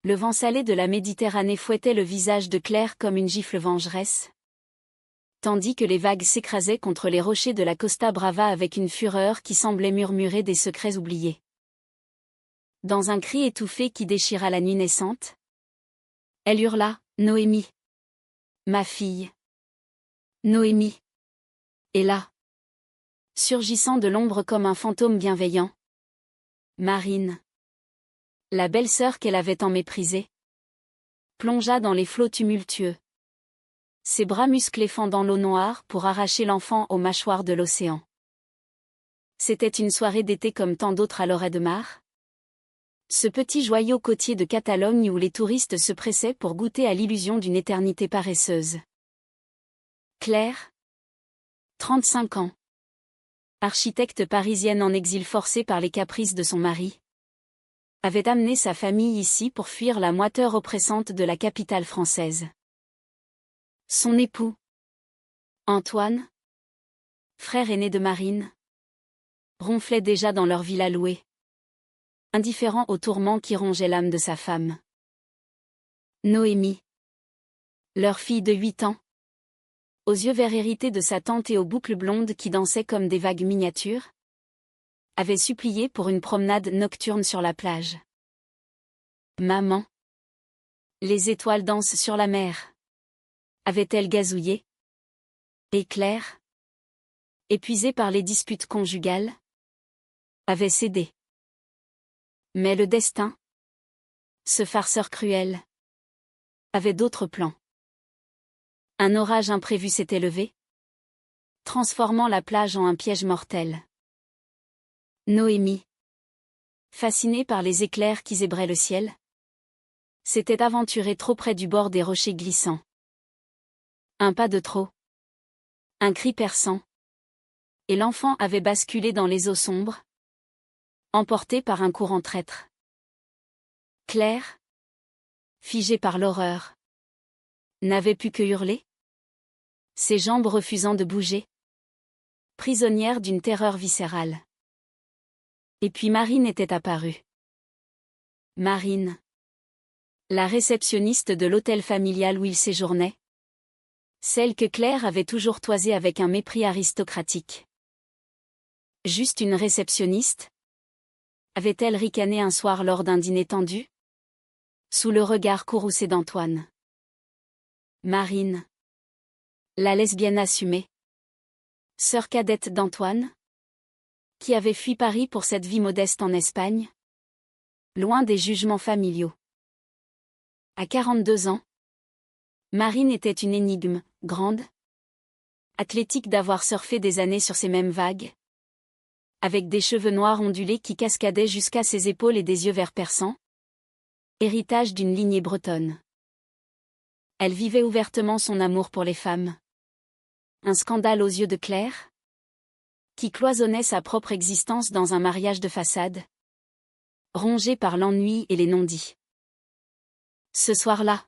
Le vent salé de la Méditerranée fouettait le visage de Claire comme une gifle vengeresse, tandis que les vagues s'écrasaient contre les rochers de la Costa Brava avec une fureur qui semblait murmurer des secrets oubliés. Dans un cri étouffé qui déchira la nuit naissante, elle hurla, « Noémie! Ma fille! Noémie! » Et là, surgissant de l'ombre comme un fantôme bienveillant, Marine, la belle-sœur qu'elle avait tant méprisée, plongea dans les flots tumultueux, ses bras musclés fendant l'eau noire pour arracher l'enfant aux mâchoires de l'océan. C'était une soirée d'été comme tant d'autres à Lloret de Mar. Ce petit joyau côtier de Catalogne où les touristes se pressaient pour goûter à l'illusion d'une éternité paresseuse. Claire, 35 ans. Architecte parisienne en exil forcé par les caprices de son mari, avait amené sa famille ici pour fuir la moiteur oppressante de la capitale française. Son époux, Antoine, frère aîné de Marine, ronflait déjà dans leur villa louée, indifférent aux tourments qui rongeaient l'âme de sa femme. Noémie, leur fille de 8 ans, aux yeux verts hérités de sa tante et aux boucles blondes qui dansaient comme des vagues miniatures, avait supplié pour une promenade nocturne sur la plage. Maman, les étoiles dansent sur la mer, avait-elle gazouillé? Et Claire, épuisée par les disputes conjugales, avait cédé. Mais le destin, ce farceur cruel, avait d'autres plans. Un orage imprévu s'était levé, transformant la plage en un piège mortel. Noémie, fascinée par les éclairs qui zébraient le ciel, s'était aventurée trop près du bord des rochers glissants. Un pas de trop, un cri perçant, et l'enfant avait basculé dans les eaux sombres, emporté par un courant traître. Claire, figée par l'horreur, n'avait pu que hurler, ses jambes refusant de bouger, prisonnière d'une terreur viscérale. Et puis Marine était apparue. Marine, la réceptionniste de l'hôtel familial où il séjournait, celle que Claire avait toujours toisée avec un mépris aristocratique. Juste une réceptionniste? Avait-elle ricané un soir lors d'un dîner tendu? Sous le regard courroucé d'Antoine. Marine, la lesbienne assumée, sœur cadette d'Antoine, qui avait fui Paris pour cette vie modeste en Espagne, loin des jugements familiaux. À 42 ans, Marine était une énigme, grande, athlétique d'avoir surfé des années sur ces mêmes vagues, avec des cheveux noirs ondulés qui cascadaient jusqu'à ses épaules et des yeux verts perçants, héritage d'une lignée bretonne. Elle vivait ouvertement son amour pour les femmes. Un scandale aux yeux de Claire, qui cloisonnait sa propre existence dans un mariage de façade, rongé par l'ennui et les non-dits. Ce soir-là,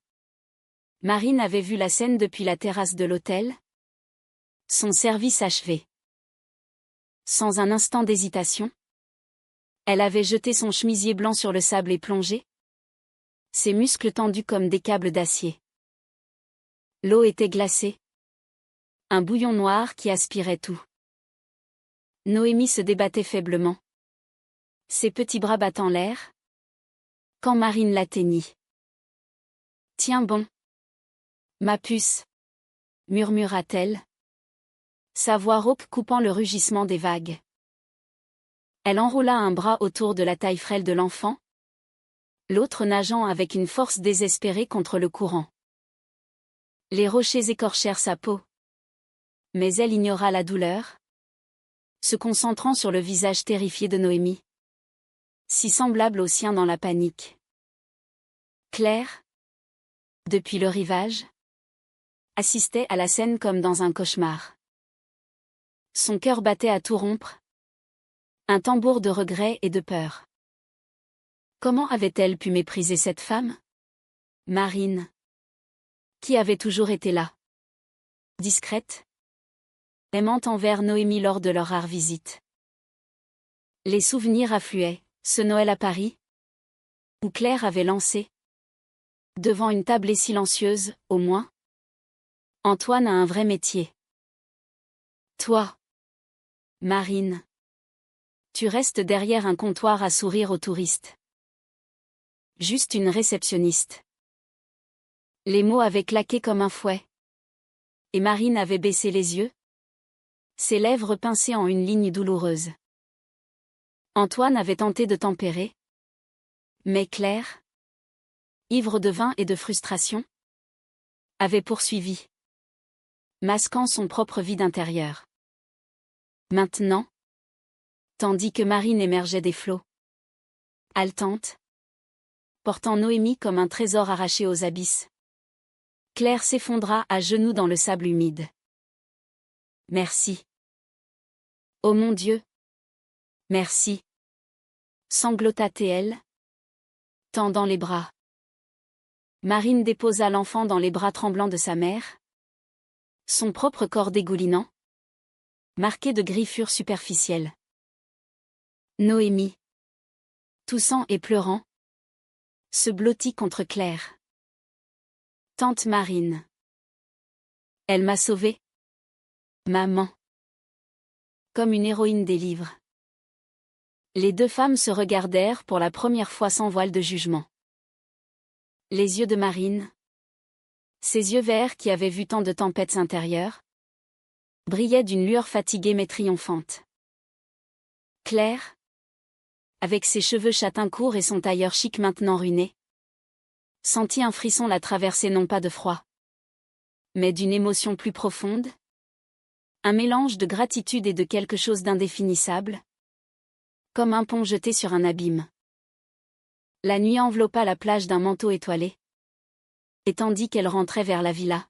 Marine avait vu la scène depuis la terrasse de l'hôtel, son service achevé. Sans un instant d'hésitation, elle avait jeté son chemisier blanc sur le sable et plongé, ses muscles tendus comme des câbles d'acier. L'eau était glacée. Un bouillon noir qui aspirait tout. Noémie se débattait faiblement, ses petits bras battant l'air, quand Marine l'atteignit. « Tiens bon, ma puce, » murmura-t-elle, sa voix rauque coupant le rugissement des vagues. Elle enroula un bras autour de la taille frêle de l'enfant, l'autre nageant avec une force désespérée contre le courant. Les rochers écorchèrent sa peau. Mais elle ignora la douleur, se concentrant sur le visage terrifié de Noémie, si semblable au sien dans la panique. Claire, depuis le rivage, assistait à la scène comme dans un cauchemar. Son cœur battait à tout rompre, un tambour de regret et de peur. Comment avait-elle pu mépriser cette femme? Marine, qui avait toujours été là, discrète, aimante envers Noémie lors de leur rare visite. Les souvenirs affluaient, ce Noël à Paris, où Claire avait lancé, Devant une table et silencieuse, au moins. Antoine a un vrai métier. Toi, Marine. Tu restes derrière un comptoir à sourire aux touristes. Juste une réceptionniste. Les mots avaient claqué comme un fouet. Et Marine avait baissé les yeux. Ses lèvres pincées en une ligne douloureuse. Antoine avait tenté de tempérer. Mais Claire, ivre de vin et de frustration, avait poursuivi, masquant son propre vide intérieur. Maintenant, tandis que Marine émergeait des flots, haletante, portant Noémie comme un trésor arraché aux abysses, Claire s'effondra à genoux dans le sable humide. Merci. Oh mon Dieu. Merci. Sanglota-t-elle, tendant les bras. Marine déposa l'enfant dans les bras tremblants de sa mère. Son propre corps dégoulinant, marqué de griffures superficielles. Noémie, toussant et pleurant, se blottit contre Claire. Tante Marine. Elle m'a sauvée. Maman. Comme une héroïne des livres. Les deux femmes se regardèrent pour la première fois sans voile de jugement. Les yeux de Marine, ses yeux verts qui avaient vu tant de tempêtes intérieures, brillaient d'une lueur fatiguée mais triomphante. Claire, avec ses cheveux châtains courts et son tailleur chic maintenant ruiné, sentit un frisson la traverser non pas de froid, mais d'une émotion plus profonde, un mélange de gratitude et de quelque chose d'indéfinissable, comme un pont jeté sur un abîme. La nuit enveloppa la plage d'un manteau étoilé, et tandis qu'elle rentrait vers la villa,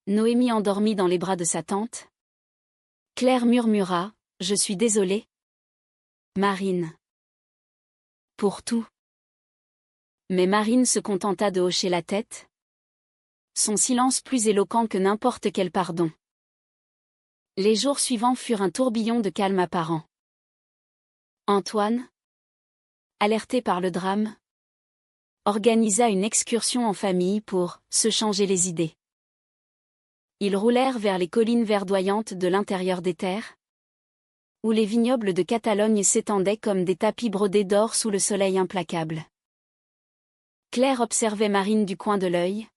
Noémie endormie dans les bras de sa tante, Claire murmura « Je suis désolée, Marine. » Pour tout. Mais Marine se contenta de hocher la tête, son silence plus éloquent que n'importe quel pardon. Les jours suivants furent un tourbillon de calme apparent. Antoine, alerté par le drame, organisa une excursion en famille pour se changer les idées. Ils roulèrent vers les collines verdoyantes de l'intérieur des terres, où les vignobles de Catalogne s'étendaient comme des tapis brodés d'or sous le soleil implacable. Claire observait Marine du coin de l'œil,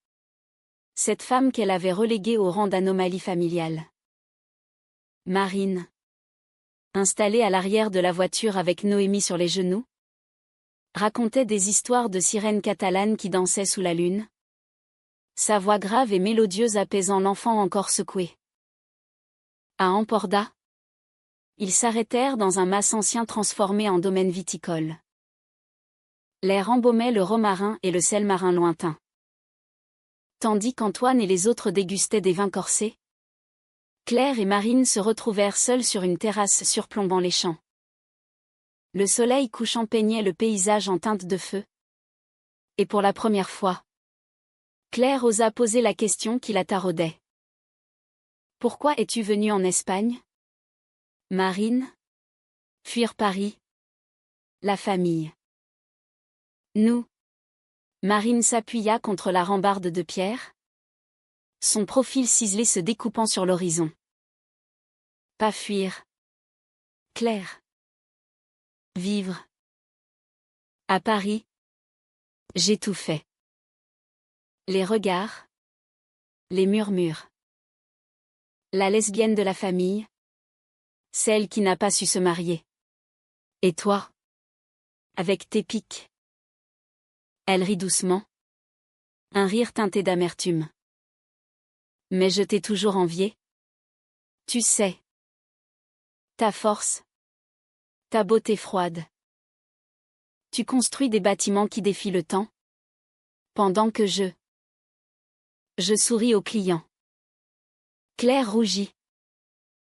cette femme qu'elle avait reléguée au rang d'anomalie familiale. Marine, installée à l'arrière de la voiture avec Noémie sur les genoux, racontait des histoires de sirènes catalanes qui dansaient sous la lune, sa voix grave et mélodieuse apaisant l'enfant encore secoué. À Emporda, ils s'arrêtèrent dans un mas ancien transformé en domaine viticole. L'air embaumait le romarin et le sel marin lointain. Tandis qu'Antoine et les autres dégustaient des vins corsés, Claire et Marine se retrouvèrent seules sur une terrasse surplombant les champs. Le soleil couchant peignait le paysage en teinte de feu. Et pour la première fois, Claire osa poser la question qui la taraudait. « Pourquoi es-tu venue en Espagne, Marine ? Fuir Paris. La famille. » Nous. Marine s'appuya contre la rambarde de pierre, son profil ciselé se découpant sur l'horizon. Pas fuir. Claire. Vivre. À Paris. J'ai tout fait. Les regards. Les murmures. La lesbienne de la famille. Celle qui n'a pas su se marier. Et toi ? Avec tes pics. Elle rit doucement. Un rire teinté d'amertume. Mais je t'ai toujours envié. Tu sais. Ta force. Ta beauté froide. Tu construis des bâtiments qui défient le temps. Pendant que je souris aux clients. Claire rougit.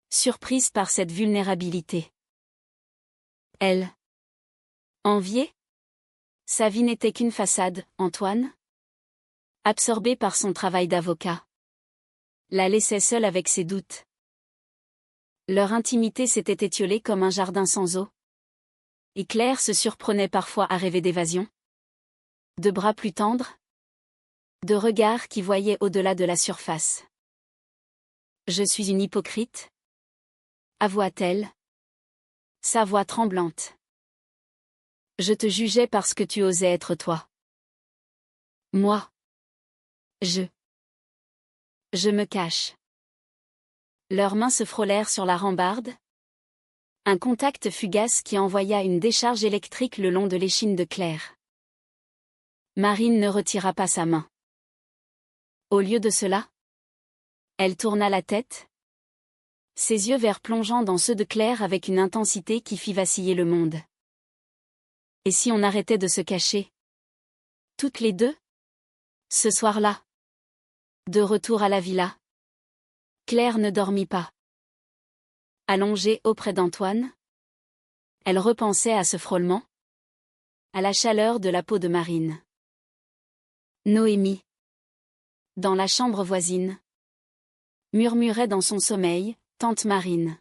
Surprise par cette vulnérabilité. Elle. Enviée ? Sa vie n'était qu'une façade, Antoine. Absorbé par son travail d'avocat. La laissait seule avec ses doutes. Leur intimité s'était étiolée comme un jardin sans eau. Et Claire se surprenait parfois à rêver d'évasion. De bras plus tendres. De regards qui voyaient au-delà de la surface. Je suis une hypocrite? Avoua-t-elle. Sa voix tremblante. Je te jugeais parce que tu osais être toi. Moi. Je me cache. Leurs mains se frôlèrent sur la rambarde. Un contact fugace qui envoya une décharge électrique le long de l'échine de Claire. Marine ne retira pas sa main. Au lieu de cela, elle tourna la tête. Ses yeux verts plongeant dans ceux de Claire avec une intensité qui fit vaciller le monde. Et si on arrêtait de se cacher? Toutes les deux? Ce soir-là. De retour à la villa. Claire ne dormit pas. Allongée auprès d'Antoine, elle repensait à ce frôlement, à la chaleur de la peau de Marine. Noémie, dans la chambre voisine, murmurait dans son sommeil, tante Marine.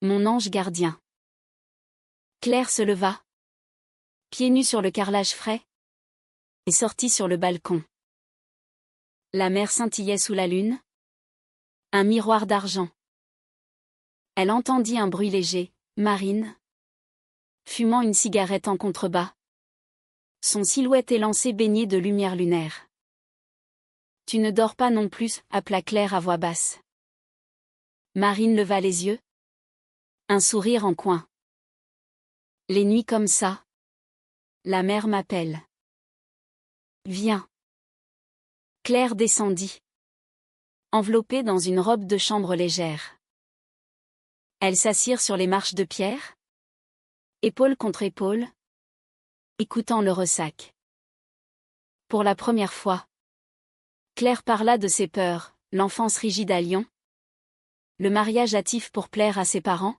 Mon ange gardien. Claire se leva, pieds nus sur le carrelage frais, et sortit sur le balcon. La mer scintillait sous la lune. Un miroir d'argent. Elle entendit un bruit léger, Marine, fumant une cigarette en contrebas. Son silhouette élancée baignée de lumière lunaire. Tu ne dors pas non plus, appela Claire à voix basse. Marine leva les yeux. Un sourire en coin. Les nuits comme ça. La mère m'appelle. Viens. Claire descendit. Enveloppée dans une robe de chambre légère. Elles s'assirent sur les marches de pierre, épaule contre épaule, écoutant le ressac. Pour la première fois, Claire parla de ses peurs, l'enfance rigide à Lyon, le mariage hâtif pour plaire à ses parents,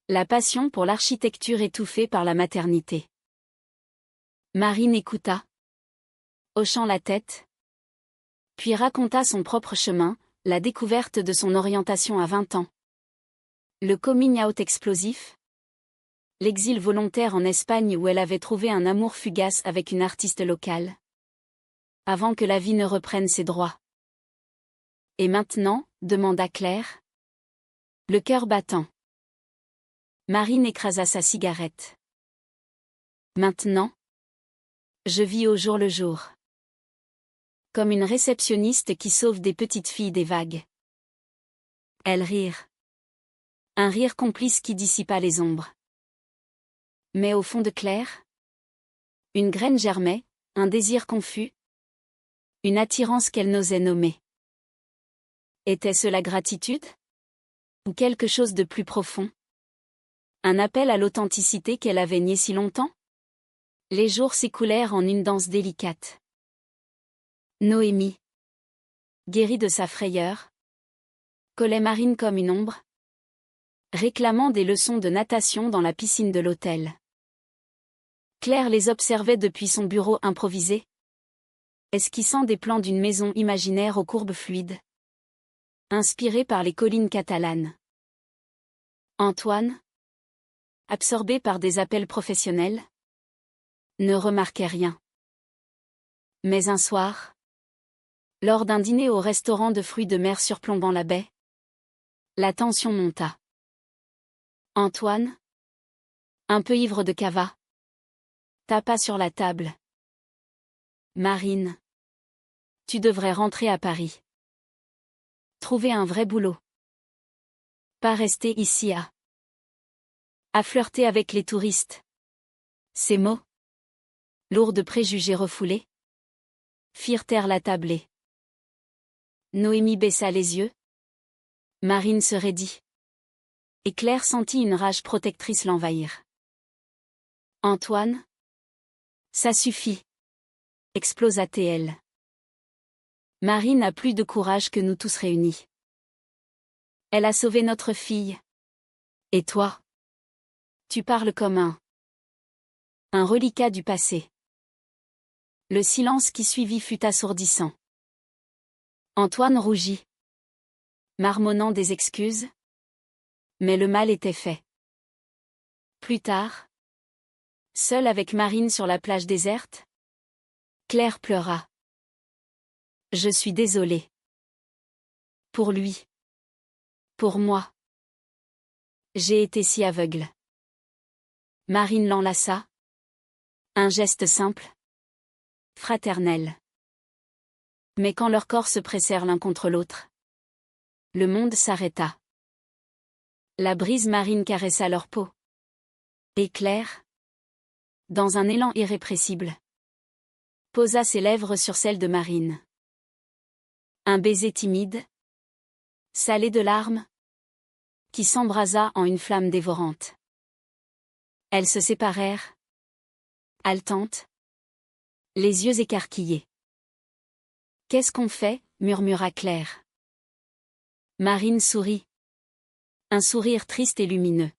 la passion pour l'architecture étouffée par la maternité. Marine écouta, hochant la tête, puis raconta son propre chemin, la découverte de son orientation à 20 ans. Le coming out explosif. L'exil volontaire en Espagne où elle avait trouvé un amour fugace avec une artiste locale. Avant que la vie ne reprenne ses droits. Et maintenant, demanda Claire. Le cœur battant. Marine écrasa sa cigarette. Maintenant, je vis au jour le jour. Comme une réceptionniste qui sauve des petites filles des vagues. Elles rirent. Un rire complice qui dissipa les ombres. Mais au fond de Claire, une graine germait, un désir confus, une attirance qu'elle n'osait nommer. Était-ce la gratitude? Ou quelque chose de plus profond? Un appel à l'authenticité qu'elle avait nié si longtemps? Les jours s'écoulèrent en une danse délicate. Noémie, guérie de sa frayeur, collait Marine comme une ombre, réclamant des leçons de natation dans la piscine de l'hôtel. Claire les observait depuis son bureau improvisé, esquissant des plans d'une maison imaginaire aux courbes fluides, inspirée par les collines catalanes. Antoine, absorbé par des appels professionnels, ne remarquait rien. Mais un soir, lors d'un dîner au restaurant de fruits de mer surplombant la baie, la tension monta. Antoine, un peu ivre de cava, tapa sur la table. Marine, tu devrais rentrer à Paris. Trouver un vrai boulot. Pas rester ici à flirter avec les touristes. Ces mots, lourds de préjugés refoulés, firent taire la tablée. Noémie baissa les yeux. Marine se raidit. Et Claire sentit une rage protectrice l'envahir. Antoine? Ça suffit. Explosa-t-elle. Marine n'a plus de courage que nous tous réunis. Elle a sauvé notre fille. Et toi? Tu parles comme un reliquat du passé. Le silence qui suivit fut assourdissant. Antoine rougit, marmonnant des excuses. Mais le mal était fait. Plus tard, seule avec Marine sur la plage déserte, Claire pleura. Je suis désolée. Pour lui. Pour moi. J'ai été si aveugle. Marine l'enlaça. Un geste simple. Fraternel. Mais quand leurs corps se pressèrent l'un contre l'autre, le monde s'arrêta. La brise marine caressa leur peau. Et Claire, dans un élan irrépressible, posa ses lèvres sur celles de Marine. Un baiser timide, salé de larmes, qui s'embrasa en une flamme dévorante. Elles se séparèrent, haletantes, les yeux écarquillés. « Qu'est-ce qu'on fait » murmura Claire. Marine sourit. Un sourire triste et lumineux.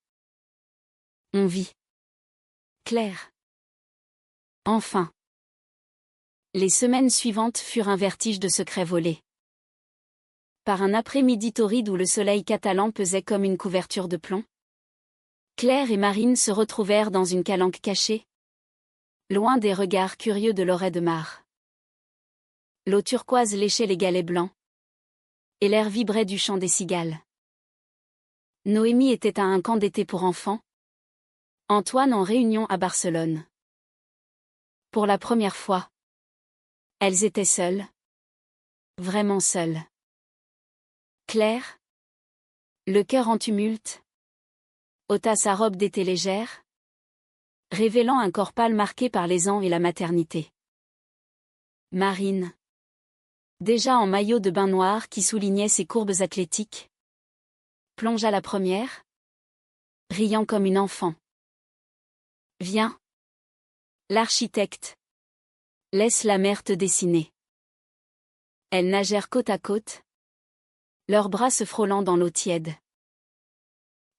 On vit. Claire. Enfin. Les semaines suivantes furent un vertige de secrets volés. Par un après-midi torride où le soleil catalan pesait comme une couverture de plomb, Claire et Marine se retrouvèrent dans une calanque cachée, loin des regards curieux de Loret de Mar. L'eau turquoise léchait les galets blancs, et l'air vibrait du chant des cigales. Noémie était à un camp d'été pour enfants, Antoine en réunion à Barcelone. Pour la première fois, elles étaient seules. Vraiment seules. Claire, le cœur en tumulte, ôta sa robe d'été légère, révélant un corps pâle marqué par les ans et la maternité. Marine, déjà en maillot de bain noir qui soulignait ses courbes athlétiques, plongea la première, riant comme une enfant. Viens. L'architecte. Laisse la mer te dessiner. Elles nagèrent côte à côte, leurs bras se frôlant dans l'eau tiède.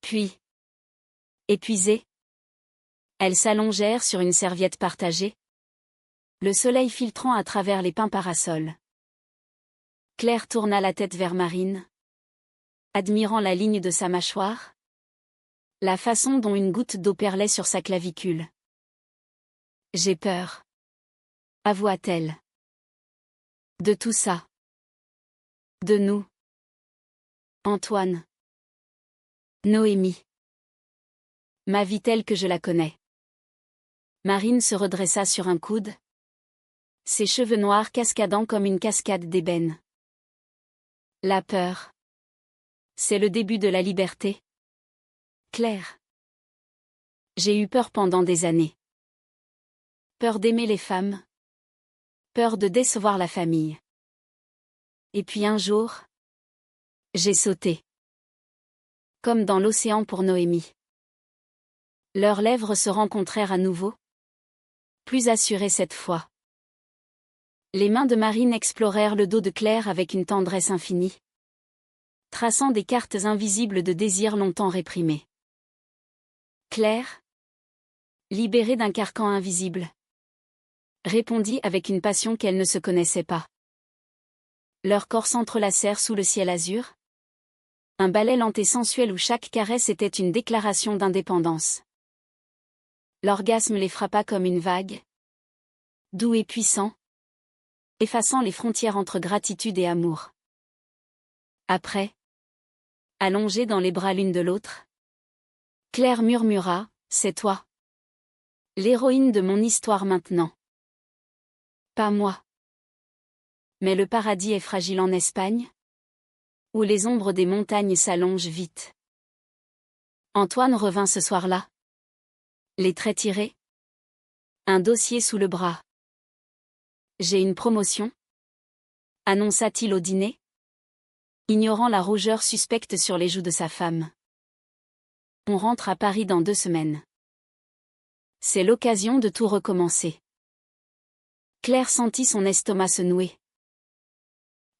Puis, épuisées, elles s'allongèrent sur une serviette partagée, le soleil filtrant à travers les pins parasols. Claire tourna la tête vers Marine, admirant la ligne de sa mâchoire, la façon dont une goutte d'eau perlait sur sa clavicule. « J'ai peur. » avoua-t-elle. « De tout ça. De nous. Antoine. Noémie. Ma vie telle que je la connais. » Marine se redressa sur un coude, ses cheveux noirs cascadant comme une cascade d'ébène. La peur. C'est le début de la liberté. Claire. J'ai eu peur pendant des années. Peur d'aimer les femmes. Peur de décevoir la famille. Et puis un jour, j'ai sauté. Comme dans l'océan pour Noémie. Leurs lèvres se rencontrèrent à nouveau. Plus assurées cette fois. Les mains de Marine explorèrent le dos de Claire avec une tendresse infinie, traçant des cartes invisibles de désirs longtemps réprimés. Claire, libérée d'un carcan invisible, répondit avec une passion qu'elle ne se connaissait pas. Leurs corps s'entrelacèrent sous le ciel azur. Un ballet lent et sensuel où chaque caresse était une déclaration d'indépendance. L'orgasme les frappa comme une vague, doux et puissant, effaçant les frontières entre gratitude et amour. Après, allongée dans les bras l'une de l'autre, Claire murmura, « C'est toi. L'héroïne de mon histoire maintenant. Pas moi. Mais le paradis est fragile en Espagne, où les ombres des montagnes s'allongent vite. » Antoine revint ce soir-là. Les traits tirés. Un dossier sous le bras. « J'ai une promotion » annonça-t-il au dîner, ignorant la rougeur suspecte sur les joues de sa femme. « On rentre à Paris dans 2 semaines. C'est l'occasion de tout recommencer. » Claire sentit son estomac se nouer.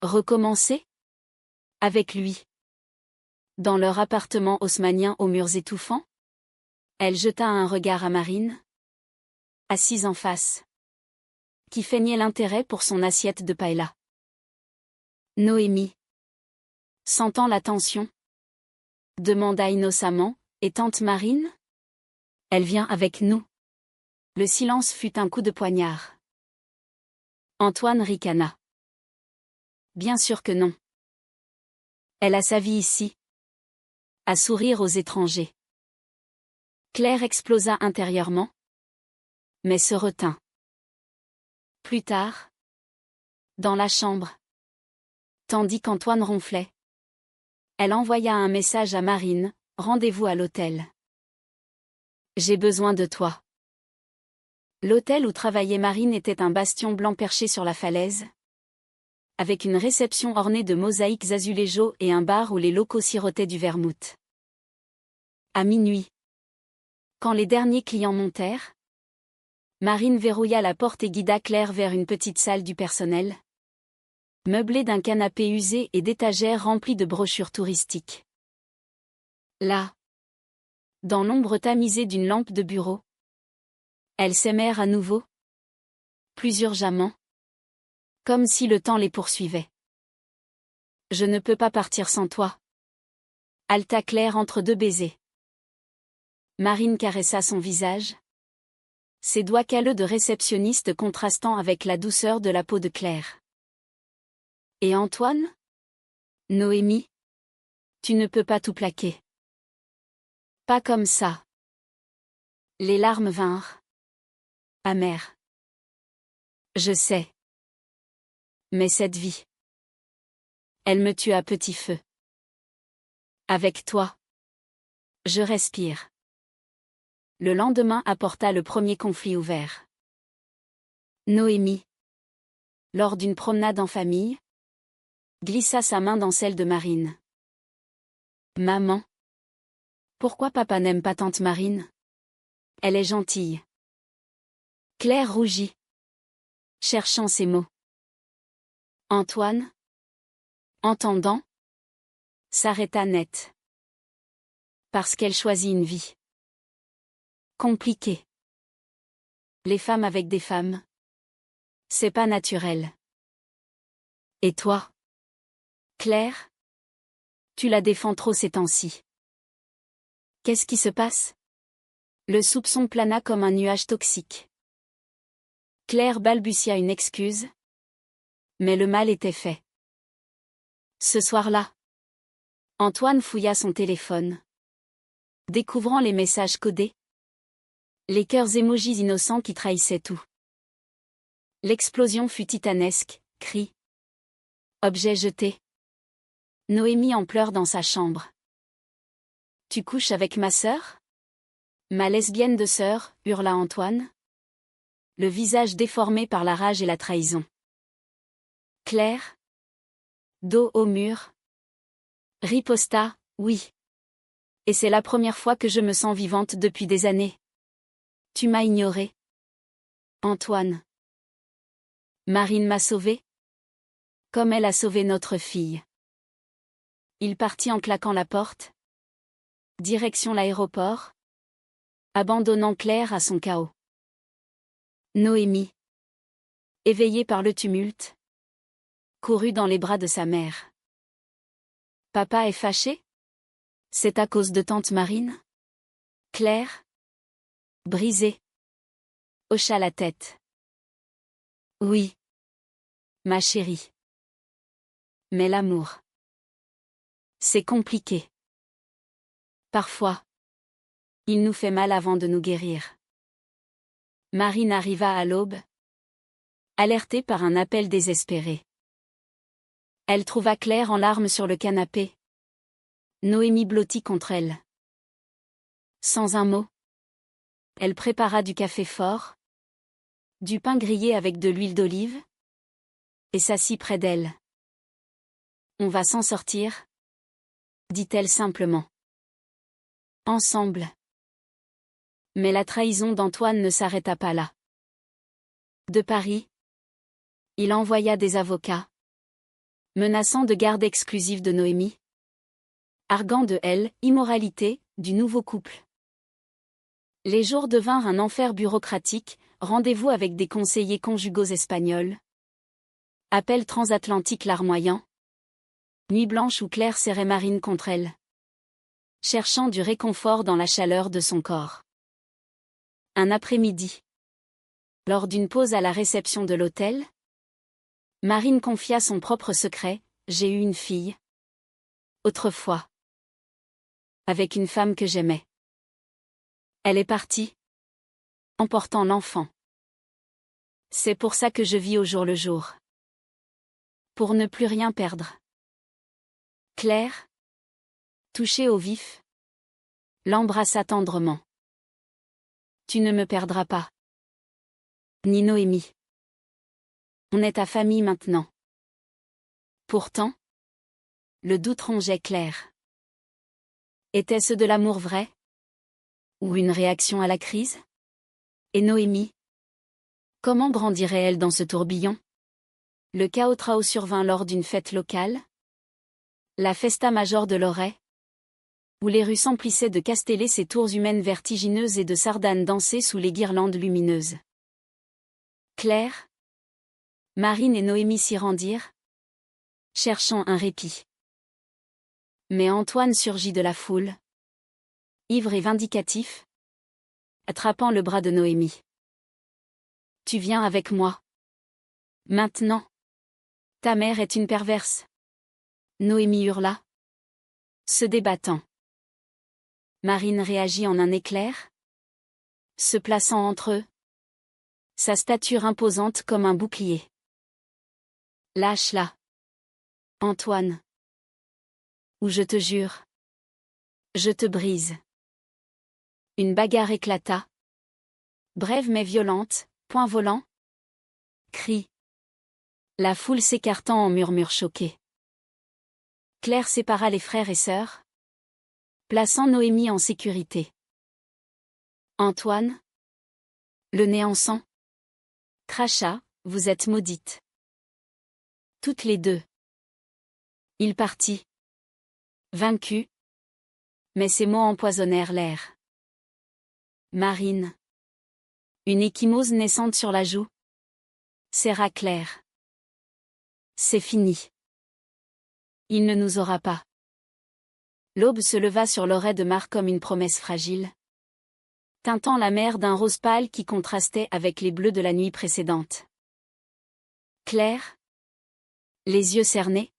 Recommencer ? Avec lui. Dans leur appartement haussmannien aux murs étouffants ? Elle jeta un regard à Marine, assise en face, qui feignait l'intérêt pour son assiette de paella. Noémie, sentant la tension, demanda innocemment, « Et tante Marine ? Elle vient avec nous. » Le silence fut un coup de poignard. Antoine ricana. Bien sûr que non. Elle a sa vie ici. À sourire aux étrangers. Claire explosa intérieurement, mais se retint. Plus tard, dans la chambre, tandis qu'Antoine ronflait, elle envoya un message à Marine, rendez-vous à l'hôtel. J'ai besoin de toi. L'hôtel où travaillait Marine était un bastion blanc perché sur la falaise, avec une réception ornée de mosaïques azulejos et un bar où les locaux sirotaient du vermouth. À minuit, quand les derniers clients montèrent, Marine verrouilla la porte et guida Claire vers une petite salle du personnel, meublée d'un canapé usé et d'étagères remplies de brochures touristiques. Là, dans l'ombre tamisée d'une lampe de bureau, elles s'aimèrent à nouveau, plus urgemment, comme si le temps les poursuivait. Je ne peux pas partir sans toi. Haleta Claire entre deux baisers. Marine caressa son visage, ses doigts calleux de réceptionniste contrastant avec la douceur de la peau de Claire. Et Antoine ? Noémie ? Tu ne peux pas tout plaquer. Pas comme ça. Les larmes vinrent. Amères. Je sais. Mais cette vie. Elle me tue à petit feu. Avec toi. Je respire. Le lendemain apporta le premier conflit ouvert. Noémie, lors d'une promenade en famille, glissa sa main dans celle de Marine. Maman. Pourquoi papa n'aime pas tante Marine ? Elle est gentille. Claire rougit, cherchant ses mots. Antoine, entendant, s'arrêta net. Parce qu'elle choisit une vie compliquée. Les femmes avec des femmes. C'est pas naturel. Et toi, Claire ? Tu la défends trop ces temps-ci. Qu'est-ce qui se passe ? Le soupçon plana comme un nuage toxique. Claire balbutia une excuse. Mais le mal était fait. Ce soir-là, Antoine fouilla son téléphone, découvrant les messages codés, les cœurs émojis innocents qui trahissaient tout. L'explosion fut titanesque, cris, objets jetés. Noémie en pleurs dans sa chambre. Tu couches avec ma sœur ? Ma lesbienne de sœur, hurla Antoine, le visage déformé par la rage et la trahison. Claire, dos au mur, riposta, oui. Et c'est la première fois que je me sens vivante depuis des années. Tu m'as ignorée. Antoine. Marine m'a sauvée. Comme elle a sauvé notre fille. Il partit en claquant la porte. Direction l'aéroport. Abandonnant Claire à son chaos. Noémie, éveillée par le tumulte, courut dans les bras de sa mère. Papa est fâché ? C'est à cause de tante Marine ? Claire, brisée, hocha la tête. Oui, ma chérie. Mais l'amour, c'est compliqué. Parfois, il nous fait mal avant de nous guérir. Marine arriva à l'aube, alertée par un appel désespéré. Elle trouva Claire en larmes sur le canapé. Noémie blottie contre elle. Sans un mot, elle prépara du café fort, du pain grillé avec de l'huile d'olive, et s'assit près d'elle. On va s'en sortir, dit-elle simplement. Ensemble. Mais la trahison d'Antoine ne s'arrêta pas là. De Paris, il envoya des avocats, menaçant de garde exclusive de Noémie, arguant de elle, immoralité, du nouveau couple. Les jours devinrent un enfer bureaucratique, rendez-vous avec des conseillers conjugaux espagnols, appel transatlantique larmoyant, nuit blanche où Claire serrait Marine contre elle, cherchant du réconfort dans la chaleur de son corps. Un après-midi, lors d'une pause à la réception de l'hôtel, Marine confia son propre secret, j'ai eu une fille. Autrefois. Avec une femme que j'aimais. Elle est partie. Emportant l'enfant. C'est pour ça que je vis au jour le jour. Pour ne plus rien perdre. Claire, touchée au vif, l'embrassa tendrement. Tu ne me perdras pas. Ni Noémie. On est ta famille maintenant. Pourtant, le doute rongeait Claire. Était-ce de l'amour vrai? Ou une réaction à la crise? Et Noémie? Comment grandirait-elle dans ce tourbillon? Le chaos survint lors d'une fête locale? La festa major de Loret? Où les rues s'emplissaient de castellets, ces tours humaines vertigineuses et de sardanes dansées sous les guirlandes lumineuses. Claire, Marine et Noémie s'y rendirent, cherchant un répit. Mais Antoine surgit de la foule, ivre et vindicatif, attrapant le bras de Noémie. Tu viens avec moi. Maintenant. Ta mère est une perverse. Noémie hurla, se débattant. Marine réagit en un éclair, se plaçant entre eux, sa stature imposante comme un bouclier. Lâche-la, Antoine. Ou je te jure, je te brise. Une bagarre éclata. Brève mais violente, point volant. Cri. La foule s'écartant en murmures choqués. Claire sépara les frères et sœurs, plaçant Noémie en sécurité. Antoine, le nez en sang, cracha, vous êtes maudite. Toutes les deux. Il partit. Vaincu. Mais ses mots empoisonnèrent l'air. Marine. Une ecchymose naissante sur la joue. Serra Claire. C'est fini. Il ne nous aura pas. L'aube se leva sur l'oreille de Marc comme une promesse fragile, teintant la mer d'un rose pâle qui contrastait avec les bleus de la nuit précédente. Claire, les yeux cernés,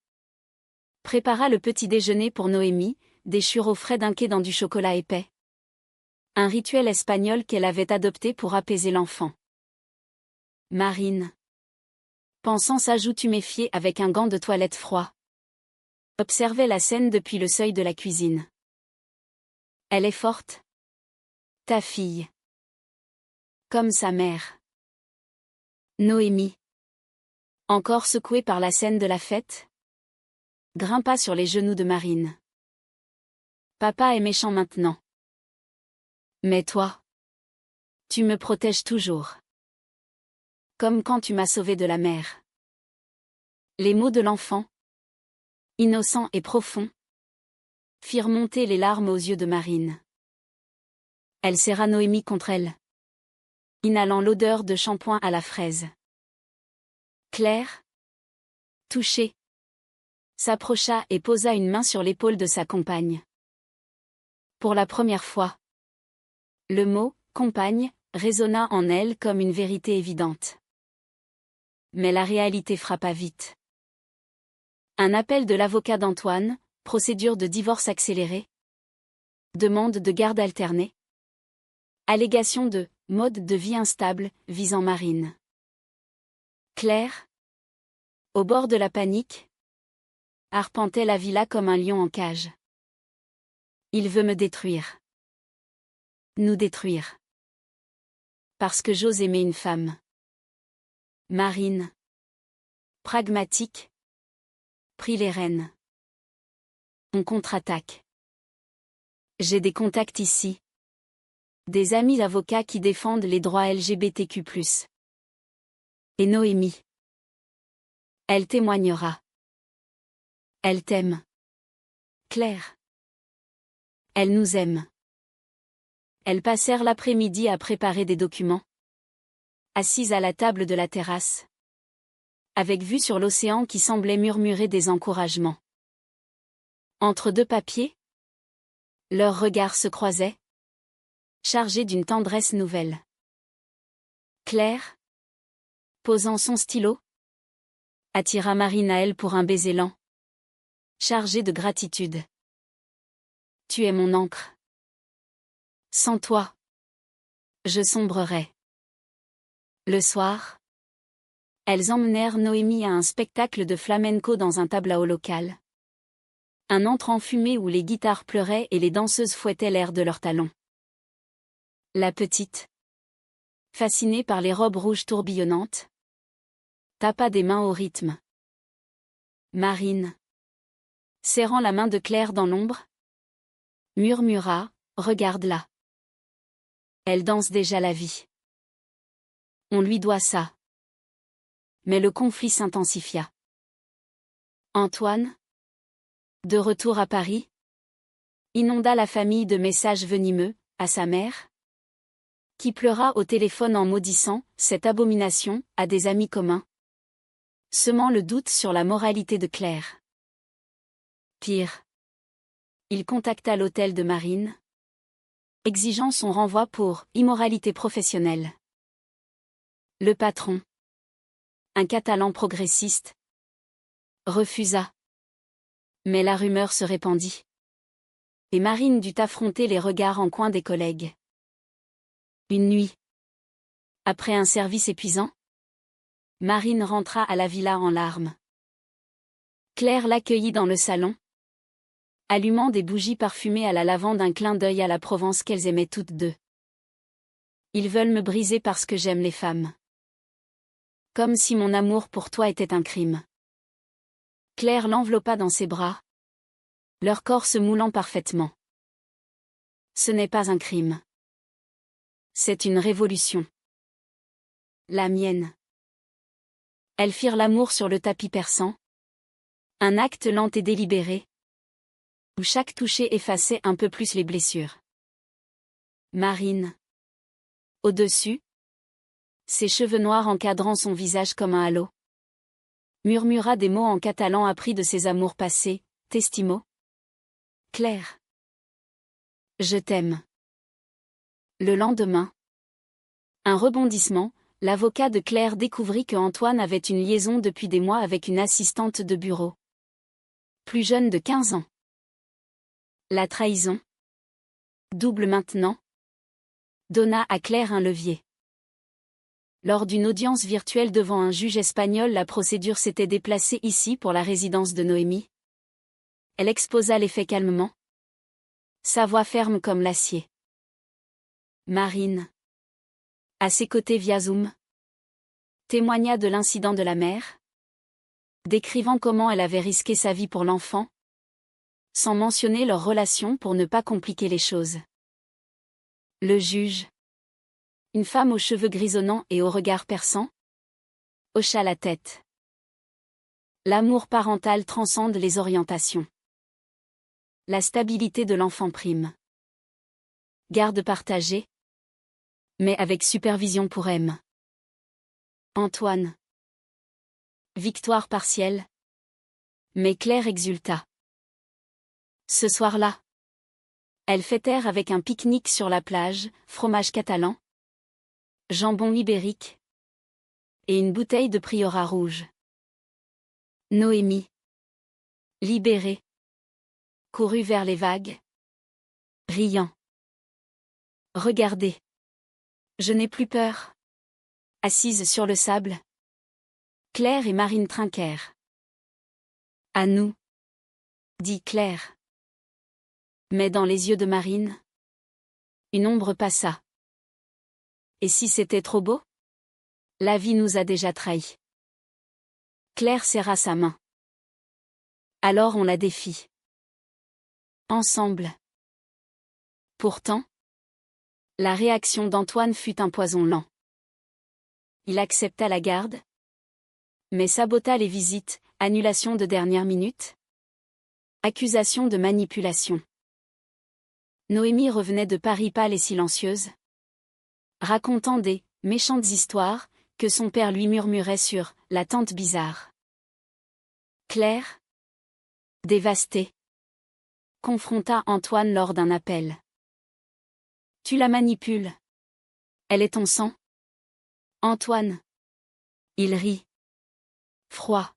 prépara le petit déjeuner pour Noémie, des churros frais dunqués dans du chocolat épais. Un rituel espagnol qu'elle avait adopté pour apaiser l'enfant. Marine, pensant sa joue tuméfiée avec un gant de toilette froid, observait la scène depuis le seuil de la cuisine. Elle est forte. Ta fille. Comme sa mère. Noémie, encore secouée par la scène de la fête, grimpa sur les genoux de Marine. Papa est méchant maintenant. Mais toi, tu me protèges toujours. Comme quand tu m'as sauvée de la mer. Les mots de l'enfant, innocents et profonds, firent monter les larmes aux yeux de Marine. Elle serra Noémie contre elle, inhalant l'odeur de shampoing à la fraise. Claire, touchée, s'approcha et posa une main sur l'épaule de sa compagne. Pour la première fois, le mot « compagne » résonna en elle comme une vérité évidente. Mais la réalité frappa vite. Un appel de l'avocat d'Antoine, procédure de divorce accélérée. Demande de garde alternée. Allégation de « mode de vie instable » visant Marine. Claire, au bord de la panique, arpentait la villa comme un lion en cage. Il veut me détruire. Nous détruire. Parce que j'ose aimer une femme. Marine, pragmatique, prit les rênes. On contre-attaque. J'ai des contacts ici. Des amis avocats qui défendent les droits LGBTQ+. Et Noémie. Elle témoignera. Elle t'aime. Claire. Elle nous aime. Elles passèrent l'après-midi à préparer des documents. Assises à la table de la terrasse. Avec vue sur l'océan qui semblait murmurer des encouragements. Entre deux papiers, leurs regards se croisaient, chargés d'une tendresse nouvelle. Claire, posant son stylo, attira Marine à elle pour un baiser lent, chargé de gratitude. Tu es mon ancre. Sans toi, je sombrerais. Le soir, elles emmenèrent Noémie à un spectacle de flamenco dans un tableau local. Un antre enfumé où les guitares pleuraient et les danseuses fouettaient l'air de leurs talons. La petite, fascinée par les robes rouges tourbillonnantes, tapa des mains au rythme. Marine, serrant la main de Claire dans l'ombre, murmura, regarde-la. Elle danse déjà la vie. On lui doit ça. Mais le conflit s'intensifia. Antoine, de retour à Paris, inonda la famille de messages venimeux, à sa mère, qui pleura au téléphone en maudissant cette abomination à des amis communs, semant le doute sur la moralité de Claire. Pire, il contacta l'hôtel de Marine, exigeant son renvoi pour immoralité professionnelle. Le patron, un Catalan progressiste, refusa. Mais la rumeur se répandit. Et Marine dut affronter les regards en coin des collègues. Une nuit, après un service épuisant, Marine rentra à la villa en larmes. Claire l'accueillit dans le salon, allumant des bougies parfumées à la lavande, un clin d'œil à la Provence qu'elles aimaient toutes deux. Ils veulent me briser parce que j'aime les femmes. Comme si mon amour pour toi était un crime. Claire l'enveloppa dans ses bras, leur corps se moulant parfaitement. Ce n'est pas un crime. C'est une révolution. La mienne. Elles firent l'amour sur le tapis persan. Un acte lent et délibéré, où chaque toucher effaçait un peu plus les blessures. Marine, au-dessus, ses cheveux noirs encadrant son visage comme un halo, murmura des mots en catalan appris de ses amours passés, Testimo. Claire. Je t'aime. Le lendemain, un rebondissement, l'avocat de Claire découvrit que Antoine avait une liaison depuis des mois avec une assistante de bureau. Plus jeune de 15 ans. La trahison, double maintenant, donna à Claire un levier. Lors d'une audience virtuelle devant un juge espagnol, la procédure s'était déplacée ici pour la résidence de Noémie. Elle exposa les faits calmement, sa voix ferme comme l'acier. Marine, à ses côtés via Zoom, témoigna de l'incident de la mère, décrivant comment elle avait risqué sa vie pour l'enfant, sans mentionner leur relation pour ne pas compliquer les choses. Le juge, une femme aux cheveux grisonnants et au regard perçant, hocha la tête. L'amour parental transcende les orientations. La stabilité de l'enfant prime. Garde partagée, mais avec supervision pour M. Antoine. Victoire partielle. Mais Claire exulta. Ce soir-là, elles fêtèrent avec un pique-nique sur la plage, fromage catalan, jambon ibérique et une bouteille de Priorat rouge. Noémie, libérée, courut vers les vagues, riant. Regardez. Je n'ai plus peur. Assise sur le sable, Claire et Marine trinquèrent. À nous, dit Claire. Mais dans les yeux de Marine, une ombre passa. Et si c'était trop beau? La vie nous a déjà trahis. Claire serra sa main. Alors on la défie. Ensemble. Pourtant, la réaction d'Antoine fut un poison lent. Il accepta la garde, mais sabota les visites, annulation de dernière minute, accusation de manipulation. Noémie revenait de Paris pâle et silencieuse, racontant des méchantes histoires que son père lui murmurait sur la tante bizarre. Claire, dévastée, confronta Antoine lors d'un appel. Tu la manipules. Elle est ton sang. Antoine. Il rit. Froid.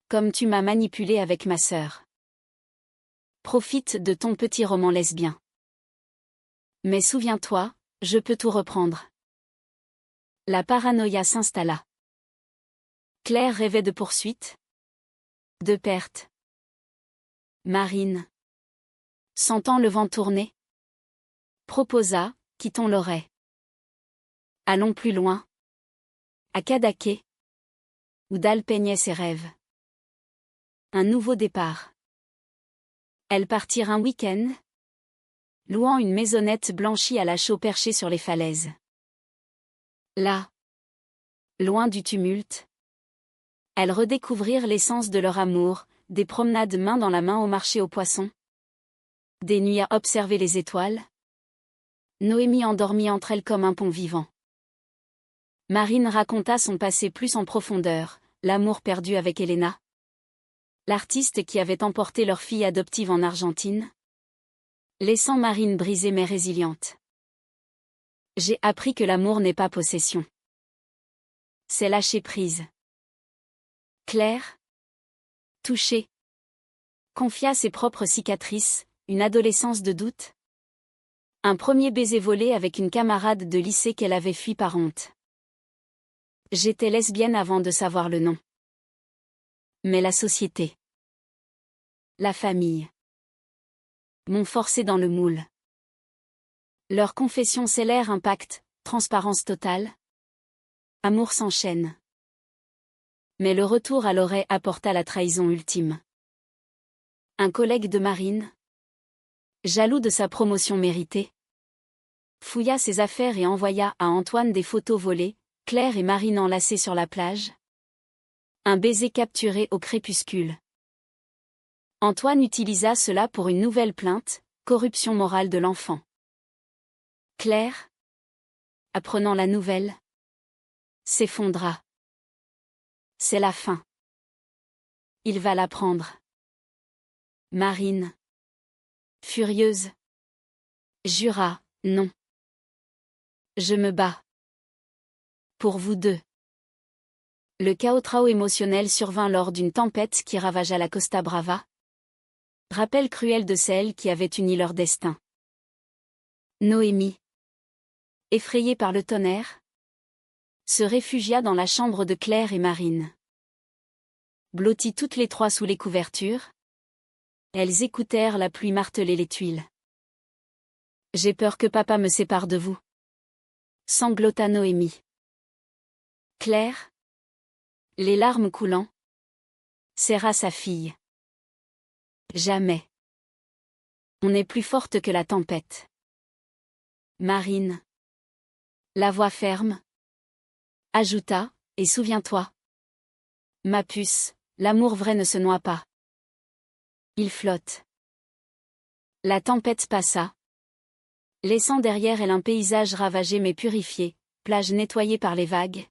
Comme tu m'as manipulé avec ma sœur. Profite de ton petit roman lesbien. Mais souviens-toi, je peux tout reprendre. La paranoïa s'installa. Claire rêvait de poursuites, de pertes. Marine, sentant le vent tourner, proposa, quittons l'Auray. Allons plus loin. À Cadaqués, où Dal peignait ses rêves. Un nouveau départ. Elles partirent un week-end, louant une maisonnette blanchie à la chaux perchée sur les falaises. Là, loin du tumulte, elles redécouvrirent l'essence de leur amour, des promenades main dans la main au marché aux poissons, des nuits à observer les étoiles. Noémie endormit entre elles comme un pont vivant. Marine raconta son passé plus en profondeur, l'amour perdu avec Elena, l'artiste qui avait emporté leur fille adoptive en Argentine, laissant Marine brisée mais résiliente. J'ai appris que l'amour n'est pas possession. C'est lâcher prise. Claire, touchée, confia ses propres cicatrices, une adolescence de doute. Un premier baiser volé avec une camarade de lycée qu'elle avait fui par honte. J'étais lesbienne avant de savoir le nom. Mais la société, la famille, m'ont forcé dans le moule. Leur confession scellèrent un pacte, transparence totale. Amour s'enchaîne. Mais le retour à l'Auray apporta la trahison ultime. Un collègue de Marine, jaloux de sa promotion méritée, fouilla ses affaires et envoya à Antoine des photos volées, Claire et Marine enlacées sur la plage. Un baiser capturé au crépuscule. Antoine utilisa cela pour une nouvelle plainte, corruption morale de l'enfant. Claire, apprenant la nouvelle, s'effondra. C'est la fin. Il va l'apprendre. Marine, furieuse, jura, non. Je me bats. Pour vous deux. Le chaos émotionnel survint lors d'une tempête qui ravagea la Costa Brava. Rappel cruel de celle qui avait uni leur destin. Noémie, effrayée par le tonnerre, se réfugia dans la chambre de Claire et Marine. Blotties toutes les trois sous les couvertures, elles écoutèrent la pluie marteler les tuiles. J'ai peur que papa me sépare de vous. Sanglota Noémie. Claire, les larmes coulant, serra sa fille. Jamais. On est plus forte que la tempête. Marine, la voix ferme, ajouta, et souviens-toi. Ma puce, l'amour vrai ne se noie pas. Il flotte. La tempête passa, laissant derrière elle un paysage ravagé mais purifié, plage nettoyée par les vagues.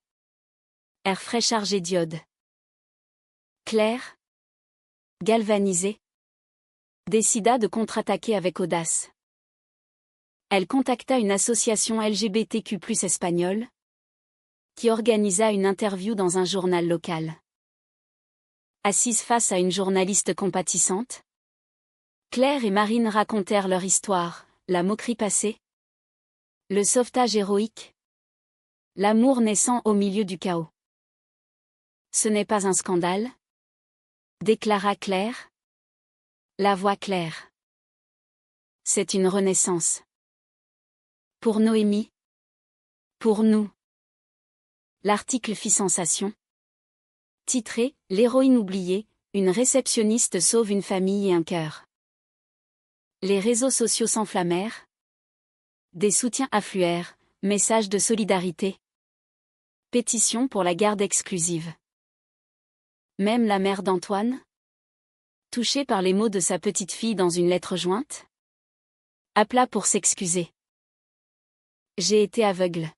Air frais chargé d'iode. Claire, galvanisée, décida de contre-attaquer avec audace. Elle contacta une association LGBTQ+ espagnole, qui organisa une interview dans un journal local. Assise face à une journaliste compatissante, Claire et Marine racontèrent leur histoire, la moquerie passée, le sauvetage héroïque, l'amour naissant au milieu du chaos. Ce n'est pas un scandale, déclara Claire. La voix claire. C'est une renaissance. Pour Noémie. Pour nous. L'article fit sensation. Titré « L'héroïne oubliée, une réceptionniste sauve une famille et un cœur ». Les réseaux sociaux s'enflammèrent. Des soutiens affluèrent, messages de solidarité. Pétition pour la garde exclusive. Même la mère d'Antoine, touchée par les mots de sa petite fille dans une lettre jointe, appela pour s'excuser. J'ai été aveugle.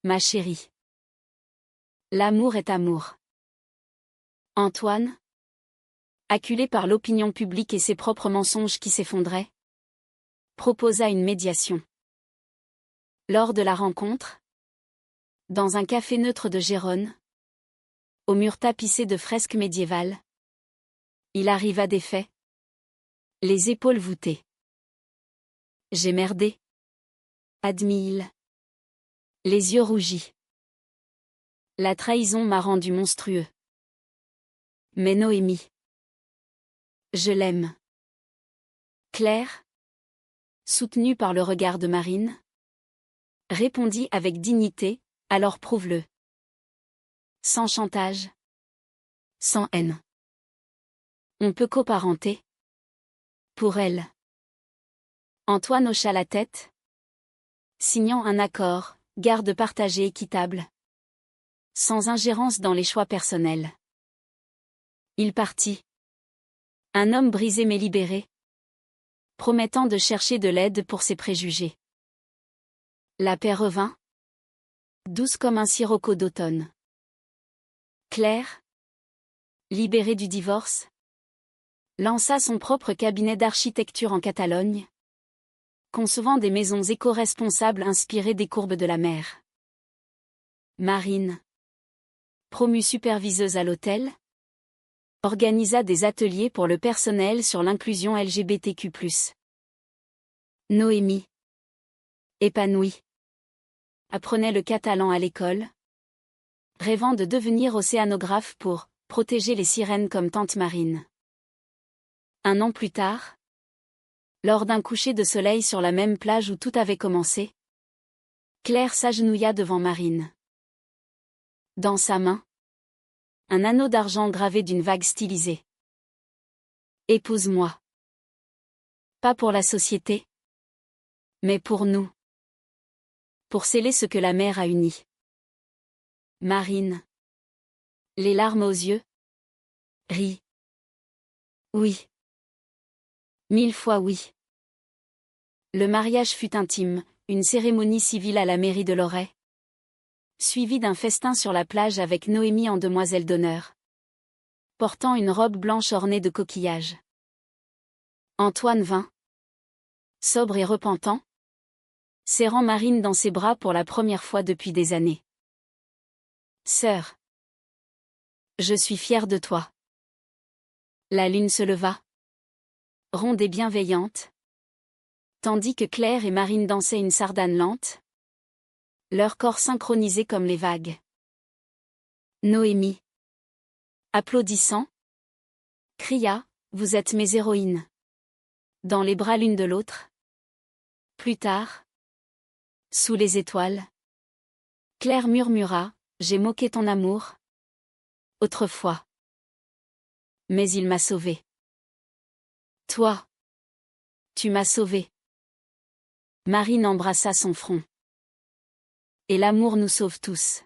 Ma chérie. L'amour est amour. Antoine, acculé par l'opinion publique et ses propres mensonges qui s'effondraient, proposa une médiation. Lors de la rencontre, dans un café neutre de Gérone, aux murs tapissés de fresques médiévales. Il arriva des faits. Les épaules voûtées. J'ai merdé, admit-il. Les yeux rougis. La trahison m'a rendu monstrueux. Mais Noémie. Je l'aime. Claire, soutenue par le regard de Marine, répondit avec dignité, alors prouve-le. Sans chantage. Sans haine. On peut coparenter. Pour elle. Antoine hocha la tête. Signant un accord, garde partagée équitable. Sans ingérence dans les choix personnels. Il partit. Un homme brisé mais libéré. Promettant de chercher de l'aide pour ses préjugés. La paix revint. Douce comme un sirocco d'automne. Claire, libérée du divorce, lança son propre cabinet d'architecture en Catalogne, concevant des maisons éco-responsables inspirées des courbes de la mer. Marine, promue superviseuse à l'hôtel, organisa des ateliers pour le personnel sur l'inclusion LGBTQ+. Noémie, épanouie, apprenait le catalan à l'école, rêvant de devenir océanographe pour protéger les sirènes comme tante Marine. Un an plus tard, lors d'un coucher de soleil sur la même plage où tout avait commencé, Claire s'agenouilla devant Marine. Dans sa main, un anneau d'argent gravé d'une vague stylisée. Épouse-moi. Pas pour la société, mais pour nous. Pour sceller ce que la mer a uni. Marine. Les larmes aux yeux. Rit. Oui. 1000 fois oui. Le mariage fut intime, une cérémonie civile à la mairie de Loret. Suivi d'un festin sur la plage avec Noémie en demoiselle d'honneur. Portant une robe blanche ornée de coquillages. Antoine vint. Sobre et repentant. Serrant Marine dans ses bras pour la première fois depuis des années. Sœur. Je suis fière de toi. La lune se leva. Ronde et bienveillante. Tandis que Claire et Marine dansaient une sardane lente. Leurs corps synchronisés comme les vagues. Noémie. Applaudissant. Cria, vous êtes mes héroïnes. Dans les bras l'une de l'autre. Plus tard. Sous les étoiles. Claire murmura, j'ai moqué ton amour. Autrefois. Mais il m'a sauvée. Toi. Tu m'as sauvée. Marine embrassa son front. Et l'amour nous sauve tous.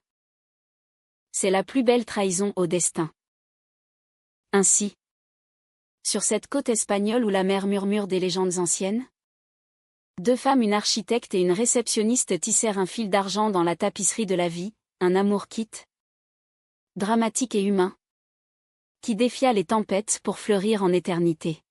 C'est la plus belle trahison au destin. Ainsi. Sur cette côte espagnole où la mer murmure des légendes anciennes, deux femmes, une architecte et une réceptionniste tissèrent un fil d'argent dans la tapisserie de la vie, un amour quitte. Dramatique et humain. Qui défia les tempêtes pour fleurir en éternité.